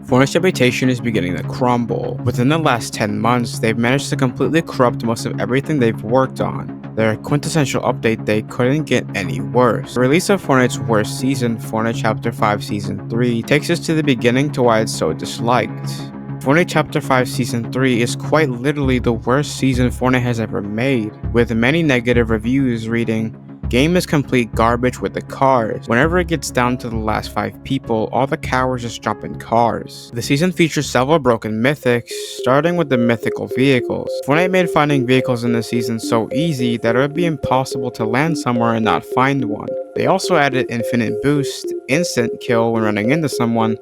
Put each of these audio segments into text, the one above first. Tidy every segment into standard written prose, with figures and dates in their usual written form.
Fortnite's reputation is beginning to crumble. Within the last 10 months, they've managed to completely corrupt most of everything they've worked on. Their quintessential update, they couldn't get any worse. The release of Fortnite's worst season, Fortnite Chapter 5 Season 3, takes us to the beginning to why it's so disliked. Fortnite Chapter 5 Season 3 is quite literally the worst season Fortnite has ever made, with many negative reviews reading, "Game is complete garbage with the cars. Whenever it gets down to the last 5 people, all the cowards just jump in cars." The season features several broken mythics, starting with the mythical vehicles. Fortnite made finding vehicles in the season so easy that it would be impossible to land somewhere and not find one. They also added infinite boost, instant kill when running into someone,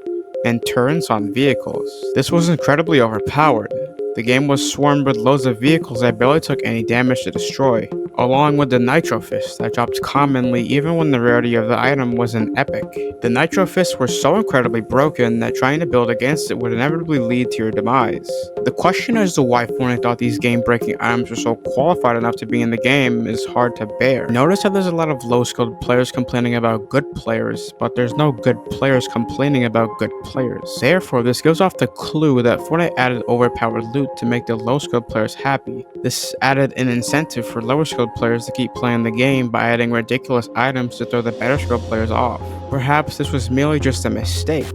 and turrets on vehicles. This was incredibly overpowered. The game was swarmed with loads of vehicles that barely took any damage to destroy, along with the Nitro Fists that dropped commonly even when the rarity of the item wasn't epic. The Nitro Fists were so incredibly broken that trying to build against it would inevitably lead to your demise. The question as to why Fortnite thought these game-breaking items were so qualified enough to be in the game is hard to bear. Notice how there's a lot of low-skilled players complaining about good players, but there's no good players complaining about good players. Therefore, this gives off the clue that Fortnite added overpowered loot to make the low-skilled players happy. This added an incentive for lower-skilled players to keep playing the game by adding ridiculous items to throw the better-skilled players off. Perhaps this was merely just a mistake,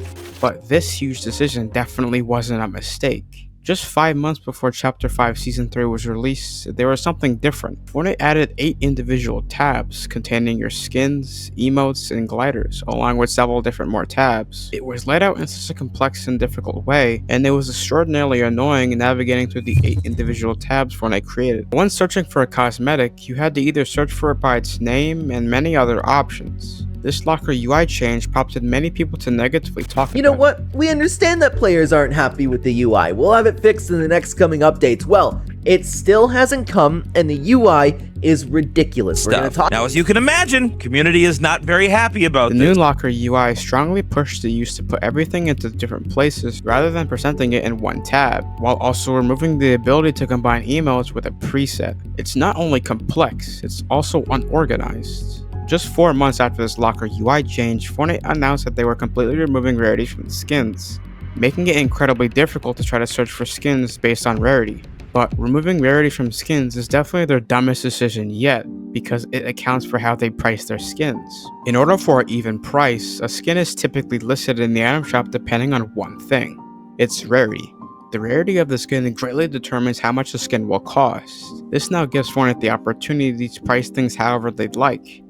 but this huge decision definitely wasn't a mistake. Just 5 months before Chapter 5 Season 3 was released, there was something different. Fortnite added 8 individual tabs containing your skins, emotes, and gliders, along with several different more tabs. It was laid out in such a complex and difficult way, and it was extraordinarily annoying navigating through the 8 individual tabs Fortnite created. When searching for a cosmetic, you had to either search for it by its name and many other options. This locker UI change prompted many people to negatively talk about it. You know what? We understand that players aren't happy with the UI. We'll have it fixed in the next coming updates. Well, it still hasn't come, and the UI is ridiculous. We're gonna talk. Now, as you can imagine, community is not very happy about The this. new locker UI strongly pushed the use to put everything into different places rather than presenting it in one tab, while also removing the ability to combine emotes with a preset. It's not only complex, it's also unorganized. Just 4 months after this locker UI change, Fortnite announced that they were completely removing rarities from the skins, making it incredibly difficult to try to search for skins based on rarity. But removing rarity from skins is definitely their dumbest decision yet, because it accounts for how they price their skins. In order for an even price, a skin is typically listed in the item shop depending on one thing: its rarity. The rarity of the skin greatly determines how much the skin will cost. This now gives Fortnite the opportunity to price things however they'd like.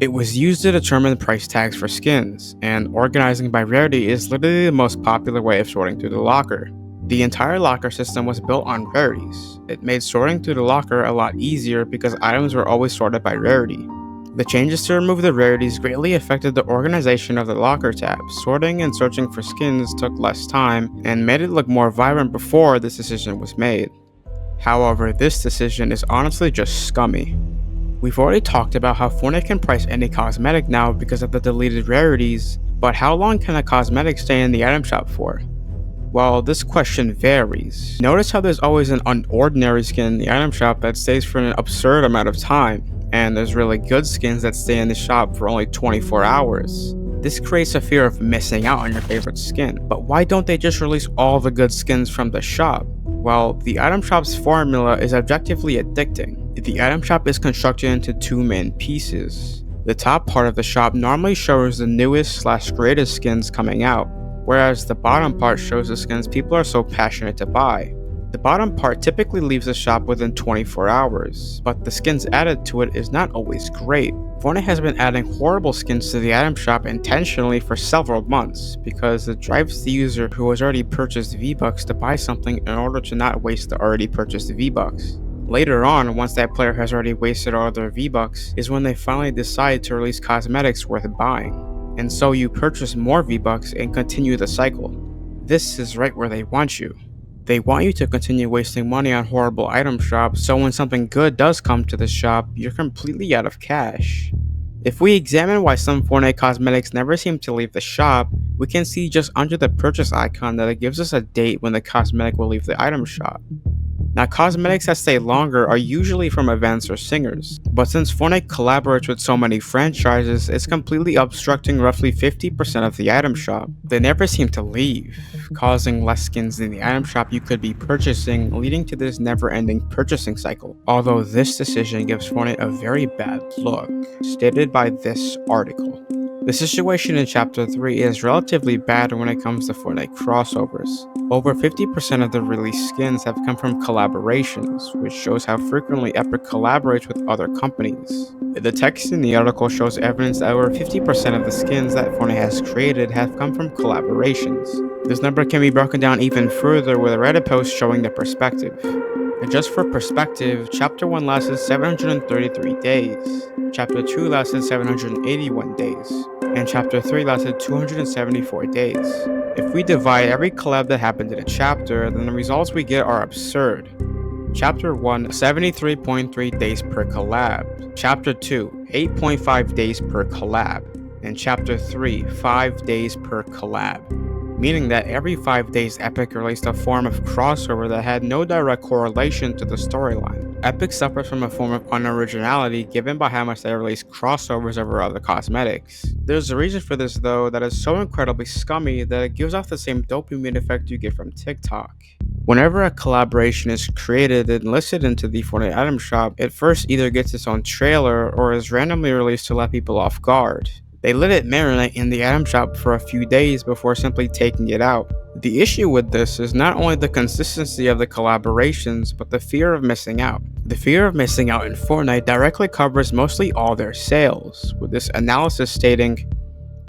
It was used to determine price tags for skins, and organizing by rarity is literally the most popular way of sorting through the locker. The entire locker system was built on rarities. It made sorting through the locker a lot easier because items were always sorted by rarity. The changes to remove the rarities greatly affected the organization of the locker tab. Sorting and searching for skins took less time and made it look more vibrant before this decision was made. However, this decision is honestly just scummy. We've already talked about how Fortnite can price any cosmetic now because of the deleted rarities, but how long can a cosmetic stay in the item shop for? Well, this question varies. Notice how there's always an unordinary skin in the item shop that stays for an absurd amount of time, and there's really good skins that stay in the shop for only 24 hours. This creates a fear of missing out on your favorite skin. But why don't they just release all the good skins from the shop? Well, the item shop's formula is objectively addicting. The item shop is constructed into 2 main pieces. The top part of the shop normally shows the newest/greatest skins coming out, whereas the bottom part shows the skins people are so passionate to buy. The bottom part typically leaves the shop within 24 hours, but the skins added to it is not always great. Fortnite has been adding horrible skins to the item shop intentionally for several months, because it drives the user who has already purchased V-Bucks to buy something in order to not waste the already purchased V-Bucks. Later on, once that player has already wasted all their V-Bucks, is when they finally decide to release cosmetics worth buying. And so you purchase more V-Bucks and continue the cycle. This is right where they want you. They want you to continue wasting money on horrible item shops, so when something good does come to the shop, you're completely out of cash. If we examine why some Fortnite cosmetics never seem to leave the shop, we can see just under the purchase icon that it gives us a date when the cosmetic will leave the item shop. Now, cosmetics that stay longer are usually from events or singers, but since Fortnite collaborates with so many franchises, it's completely obstructing roughly 50% of the item shop. They never seem to leave, causing less skins in the item shop you could be purchasing, leading to this never-ending purchasing cycle. Although this decision gives Fortnite a very bad look, stated by this article. The situation in Chapter 3 is relatively bad when it comes to Fortnite crossovers. Over 50% of the released skins have come from collaborations, which shows how frequently Epic collaborates with other companies. The text in the article shows evidence that over 50% of the skins that Fortnite has created have come from collaborations. This number can be broken down even further with a Reddit post showing the perspective. And just for perspective, Chapter 1 lasted 733 days, Chapter 2 lasted 781 days, and Chapter 3 lasted 274 days. If we divide every collab that happened in a chapter, then the results we get are absurd. Chapter 1, 73.3 days per collab. Chapter 2, 8.5 days per collab. And Chapter 3, 5 days per collab. Meaning that every 5 days Epic released a form of crossover that had no direct correlation to the storyline. Epic suffers from a form of unoriginality given by how much they release crossovers over other cosmetics. There's a reason for this though that is so incredibly scummy that it gives off the same dopamine effect you get from TikTok. Whenever a collaboration is created and listed into the Fortnite item shop, it first either gets its own trailer or is randomly released to let people off guard. They let it marinate in the item shop for a few days before simply taking it out. The issue with this is not only the consistency of the collaborations, but the fear of missing out. The fear of missing out in Fortnite directly covers mostly all their sales, with this analysis stating,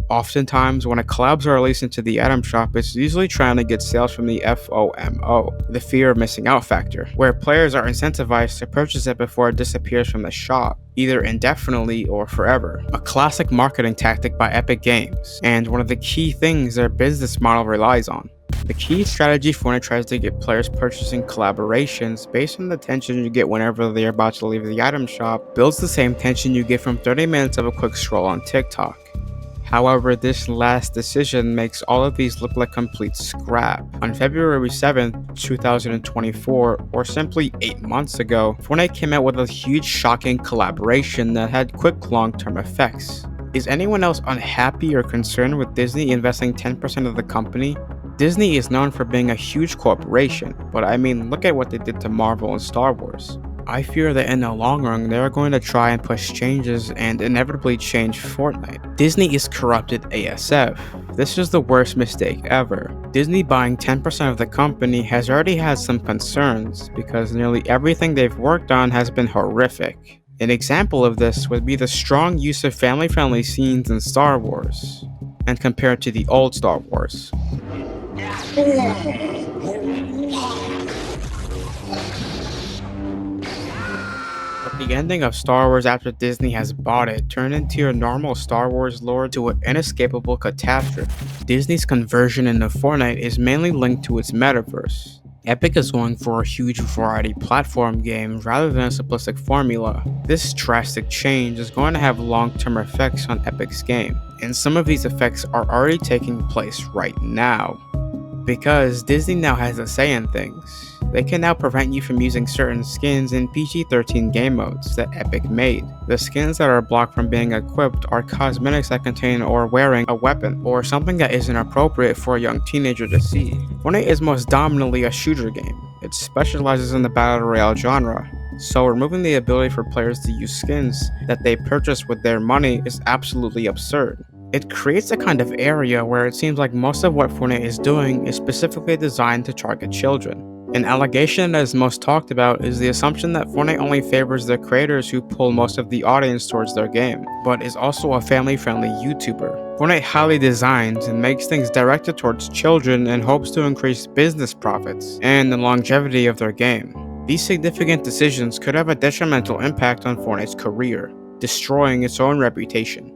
oftentimes, when a collabs are released into the item shop, it's usually trying to get sales from the FOMO, the fear of missing out factor, where players are incentivized to purchase it before it disappears from the shop, either indefinitely or forever. A classic marketing tactic by Epic Games, and one of the key things their business model relies on. The key strategy Fortnite tries to get players purchasing collaborations based on the tension you get whenever they're about to leave the item shop builds the same tension you get from 30 minutes of a quick scroll on TikTok. However, this last decision makes all of these look like complete scrap. On February 7, 2024, or simply 8 months ago, Fortnite came out with a huge shocking collaboration that had quick long-term effects. Is anyone else unhappy or concerned with Disney investing 10% of the company? Disney is known for being a huge corporation, but I mean, look at what they did to Marvel and Star Wars. I fear that in the long run, they are going to try and push changes and inevitably change Fortnite. Disney is corrupted ASF. This is the worst mistake ever. Disney buying 10% of the company has already had some concerns because nearly everything they've worked on has been horrific. An example of this would be the strong use of family-friendly scenes in Star Wars, and compared to the old Star Wars. The ending of Star Wars after Disney has bought it turned into your normal Star Wars lore to an inescapable catastrophe. Disney's conversion into Fortnite is mainly linked to its metaverse. Epic is going for a huge variety platform game rather than a simplistic formula. This drastic change is going to have long-term effects on Epic's game, and some of these effects are already taking place right now. Because Disney now has a say in things. They can now prevent you from using certain skins in PG-13 game modes that Epic made. The skins that are blocked from being equipped are cosmetics that contain or wearing a weapon, or something that isn't appropriate for a young teenager to see. Fortnite is most dominantly a shooter game. It specializes in the battle royale genre, so removing the ability for players to use skins that they purchase with their money is absolutely absurd. It creates a kind of area where it seems like most of what Fortnite is doing is specifically designed to target children. An allegation that is most talked about is the assumption that Fortnite only favors the creators who pull most of the audience towards their game, but is also a family-friendly YouTuber. Fortnite highly designs and makes things directed towards children and hopes to increase business profits and the longevity of their game. These significant decisions could have a detrimental impact on Fortnite's career, destroying its own reputation.